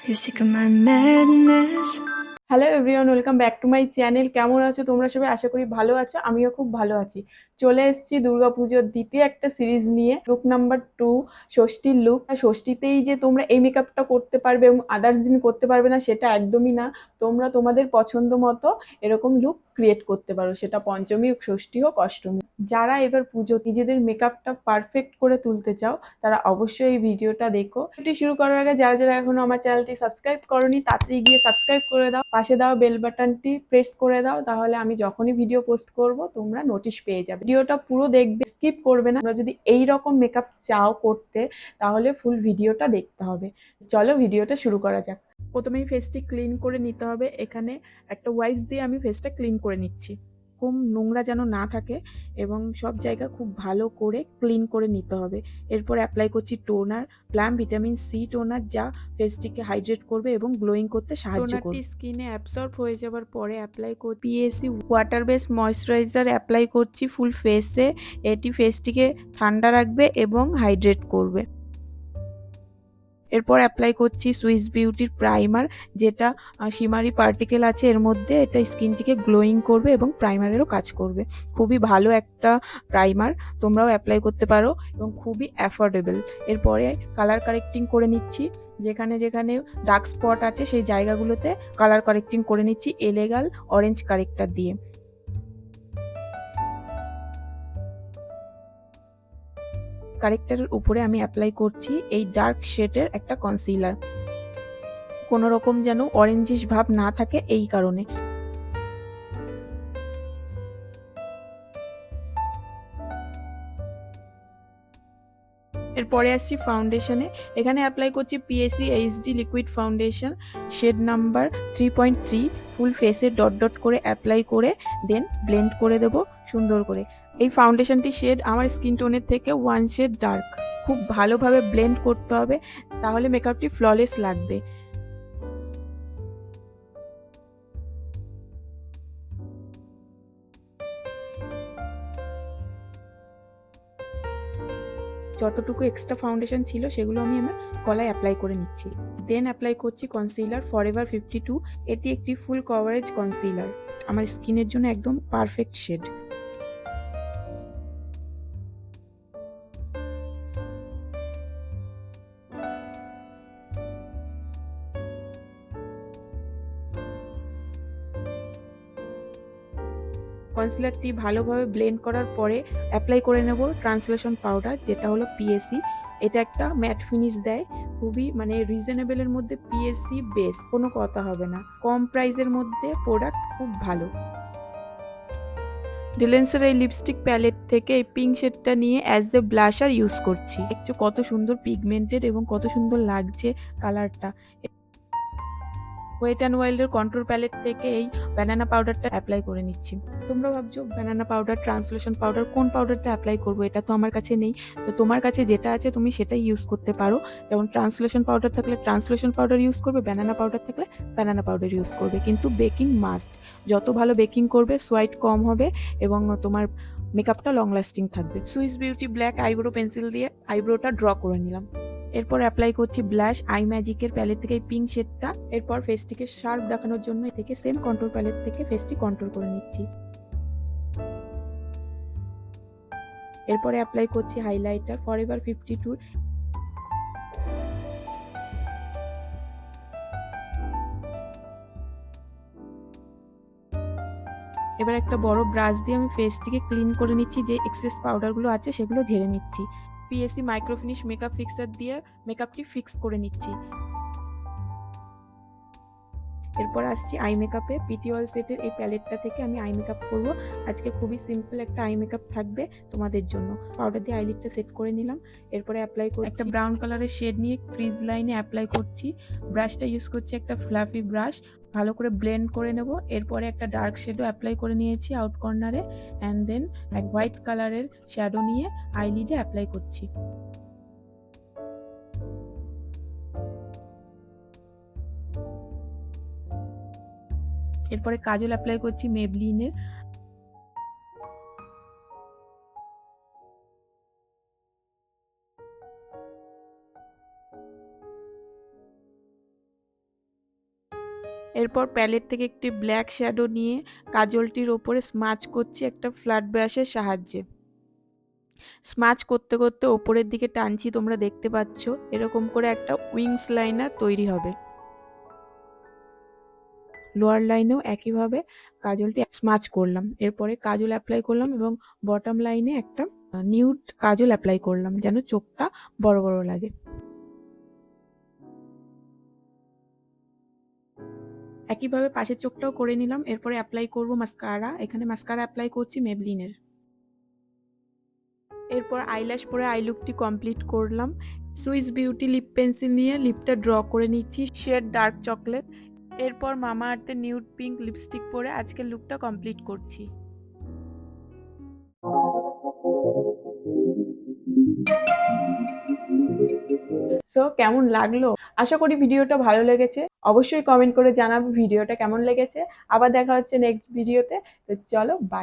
You're sick of my madness. Hello everyone, welcome back to my channel. কেমন আছো তোমরা সবাই? আশা করি ভালো আছো, আমিও খুব ভালো আছি। চলে এসেছি দুর্গাপুজোর দ্বিতীয় একটা সিরিজ নিয়ে, লুক নাম্বার 2, ষষ্ঠীর লুক। ষষ্ঠীতেই যে তোমরা এই মেকআপটা করতে পারবে এবং আদার্স দিন করতে পারবে না সেটা একদমই না। তোমরা তোমাদের পছন্দ মতো এরকম লুক ক্রিয়েট করতে পারো, সেটা পঞ্চমী হোক, ষষ্ঠী হোক, অষ্টমী। যারা এবার পুজো নিজেদের মেকআপটা পারফেক্ট করে তুলতে চাও তারা অবশ্যই এই ভিডিওটা দেখো। ভিডিওটি শুরু করার আগে যারা যারা এখনো আমার চ্যানেলটি সাবস্ক্রাইব করোনি তাড়াতাড়ি গিয়ে সাবস্ক্রাইব করে দাও, পাশে দাও বেল বাটনটি প্রেস করে দাও, তাহলে আমি যখনই ভিডিও পোস্ট করব তোমরা নোটিশ পেয়ে যাবে। ভিডিওটা পুরো দেখবে, স্কিপ করবে না। তোমরা যদি এই রকম মেকআপ চাও করতে তাহলে ফুল ভিডিওটা দেখতে হবে। চলো ভিডিওটা শুরু করা যাক। প্রথমেই ফেসটি ক্লিন করে নিতে হবে। এখানে একটা ওয়াইপস দিয়ে আমি ফেসটা ক্লিন করে নিচ্ছি। কম নোংরা যেন না থাকে এবং সব জায়গা খুব ভালো করে ক্লিন করে নিতে হবে। এরপর অ্যাপ্লাই করছি toner, plum vitamin C toner, যা ফেসটিকে হাইড্রেট করবে এবং গ্লোয়িং করতে সাহায্য করবে। টোনারটি স্কিনে অ্যাবসর্ব হয়ে যাওয়ার পরে অ্যাপ্লাই করছি PAC water base moisturiser. Apply করছি ফুল ফেসে। এটি ফেসটিকে ঠান্ডা রাখবে এবং হাইড্রেট করবে। এরপর অ্যাপ্লাই করছি সুইস বিউটির প্রাইমার, যেটা শিমারি পার্টিকেল আছে এর মধ্যে। এটা স্কিনটিকে গ্লোয়িং করবে এবং প্রাইমারেরও কাজ করবে। খুবই ভালো একটা প্রাইমার, তোমরাও অ্যাপ্লাই করতে পারো এবং খুবই অ্যাফোর্ডেবল। এরপরে কালার কারেক্টিং করে নিচ্ছি। যেখানে যেখানে ডার্ক স্পট আছে সেই জায়গাগুলোতে কালার কারেক্টিং করে নিচ্ছি এলেগাল অরেঞ্জ কারেক্টার দিয়ে। কারেক্টারের উপরে আমি অ্যাপ্লাই করছি এই ডার্ক শেডের একটা কনসিলার, কোনো রকম যেন অরেঞ্জিশ ভাব না থাকে এই কারণে। এরপরে আসছি ফাউন্ডেশনে। এখানে অ্যাপ্লাই করছি PAC HD liquid foundation, shade number 3.3। Full ফেসে ডট ডট করে অ্যাপ্লাই করে দেন ব্লেন্ড করে দেব সুন্দর করে। এই ফাউন্ডেশনটি শেড আমার স্কিন টোনের থেকে 1 শেড ডার্ক। খুব ভালোভাবে ব্লেন্ড করতে হবে, তাহলে মেকআপটি ফ্ললেস লাগবে। যতটুকু এক্সট্রা ফাউন্ডেশন ছিল সেগুলো আমি আমার গলায় অ্যাপ্লাই করে নিচ্ছি। দেন অ্যাপ্লাই করছি কনসিলার ফরএভার 52। এটি একটি ফুল কভারেজ কনসিলার, আমার স্কিনের জন্য একদম পারফেক্ট শেড। কনসিলারটি ভালোভাবে ব্লেন্ড করার পরে অ্যাপ্লাই করে নেব ট্রান্সলেশন পাউডার, যেটা হলো পিএসি। এটা একটা ম্যাট ফিনিশ দেয়, খুবই মানে রিজনেবলের মধ্যে। পিএসসি বেস, কোনো কথা হবে না, কম প্রাইসের মধ্যে প্রোডাক্ট, খুব ভালো। ডিলেন্সের এই লিপস্টিক প্যালেট থেকে এই পিঙ্ক শেডটা নিয়ে অ্যাজ এ ব্লাশার ইউজ করছি। দেখছো কত সুন্দর পিগমেন্টেড এবং কত সুন্দর লাগছে কালারটা। ওয়েট অ্যান্ড ওয়াইল্ডের কন্ট্রোল প্যালেট থেকে এই ব্যানানা পাউডারটা অ্যাপ্লাই করে নিচ্ছি। তোমরা ভাবছো ব্যানানা পাউডার, ট্রান্সলেশন পাউডার, কোন পাউডারটা অ্যাপ্লাই করবো? এটা তো আমার কাছে নেই। তো তোমার কাছে যেটা আছে তুমি সেটাই ইউজ করতে পারো। যেমন ট্রান্সলেশন পাউডার থাকলে ট্রান্সলেশন পাউডার ইউজ করবে, ব্যানানা পাউডার থাকলে ব্যানানা পাউডার ইউজ করবে। কিন্তু বেকিং মাস্ট, যত ভালো বেকিং করবে সোয়াইট কম হবে এবং তোমার মেকআপটা লং লাস্টিং থাকবে। Swiss beauty black eyebrow pencil দিয়ে আইব্রোটা ড্র করে নিলাম। এরপর অ্যাপ্লাই করছি ব্লাশ আই ম্যাজিকের প্যালেট থেকে এই পিঙ্ক শেডটা। এরপর ফেসটিকে শার্প দেখানোর জন্য এ থেকে সেম কন্ট্রোল প্যালেট থেকে ফেসটি কন্ট্রোল করে নিচ্ছি। এরপরে অ্যাপ্লাই করছি হাইলাইটার ফরএভার 52। এবার একটা বড় ব্রাশ দিয়ে আমি ফেসটিকে ক্লিন করে নিচ্ছি, যে এক্সেস পাউডারগুলো আছে সেগুলো ঝেড়ে নিচ্ছি। পিএসসি মাইক্রোফিনিশ মেকআপ ফিক্সার দিয়ে মেকআপটি ফিক্স করে নিচ্ছি। এরপর আসছি আই মেকআপে। পিটি অল সেটের এই প্যালেটটা থেকে আমি আই মেকআপ করবো। আজকে খুবই সিম্পল একটা আই মেকআপ থাকবে তোমাদের জন্য। পাউডার দিয়ে আইলিডটা সেট করে নিলাম। এরপরে অ্যাপ্লাই করছি একটা ব্রাউন কালারের শেড নিয়ে ক্রিজ লাইনে অ্যাপ্লাই করছি। ব্রাশটা ইউজ করছি একটা ফ্লাফি ব্রাশ, ভালো করে ব্লেন্ড করে নেব। এরপরে একটা ডার্ক শেডও অ্যাপ্লাই করে নিয়েছি আউট কর্নারে, অ্যান্ড দেন এক হোয়াইট কালারের শ্যাডো নিয়ে আইলিডে অ্যাপ্লাই করছি। এরপরে কাজল অ্যাপ্লাই করছি মেবলিনের। এরপর প্যালেট থেকে একটি ব্ল্যাক শ্যাডো নিয়ে কাজলটির ওপরে স্মাচ করছি একটা ফ্ল্যাট ব্রাশের সাহায্যে। স্মাচ করতে করতে ওপরের দিকে টানছি, তোমরা দেখতে পাচ্ছ এরকম করে একটা উইংস লাইনার তৈরি হবে। লোয়ার লাইনেও একইভাবে কাজলটি স্মাচ করলাম। এরপরে কাজল অ্যাপ্লাই করলাম এবং বটম লাইনে একটা নিউড কাজল অ্যাপ্লাই করলাম যেন চোখটা বড় বড় লাগে। একইভাবে পাশের চোখটাও করে নিলাম। এরপরে অ্যাপ্লাই করব মাস্কারা। এখানে মাস্কারা অ্যাপ্লাই করছি মেবলিনের। এরপর আইল্যাশ পরে আই লুকটি কমপ্লিট করলাম। সুইস বিউটি লিপ পেন্সিল নিয়ে লিপটা ড্র করে নিচ্ছি শেড ডার্ক চকলেট। এরপর মামা আর্থের নিউড পিঙ্ক লিপস্টিক পরে আজকের লুকটা কমপ্লিট করছি। সো কেমন লাগলো? আশা করি ভিডিওটা ভালো লেগেছে। অবশ্যই কমেন্ট করে জানাবো ভিডিওটা কেমন লেগেছে। আবার দেখা হচ্ছে নেক্সট ভিডিওতে। তো চলো বাই।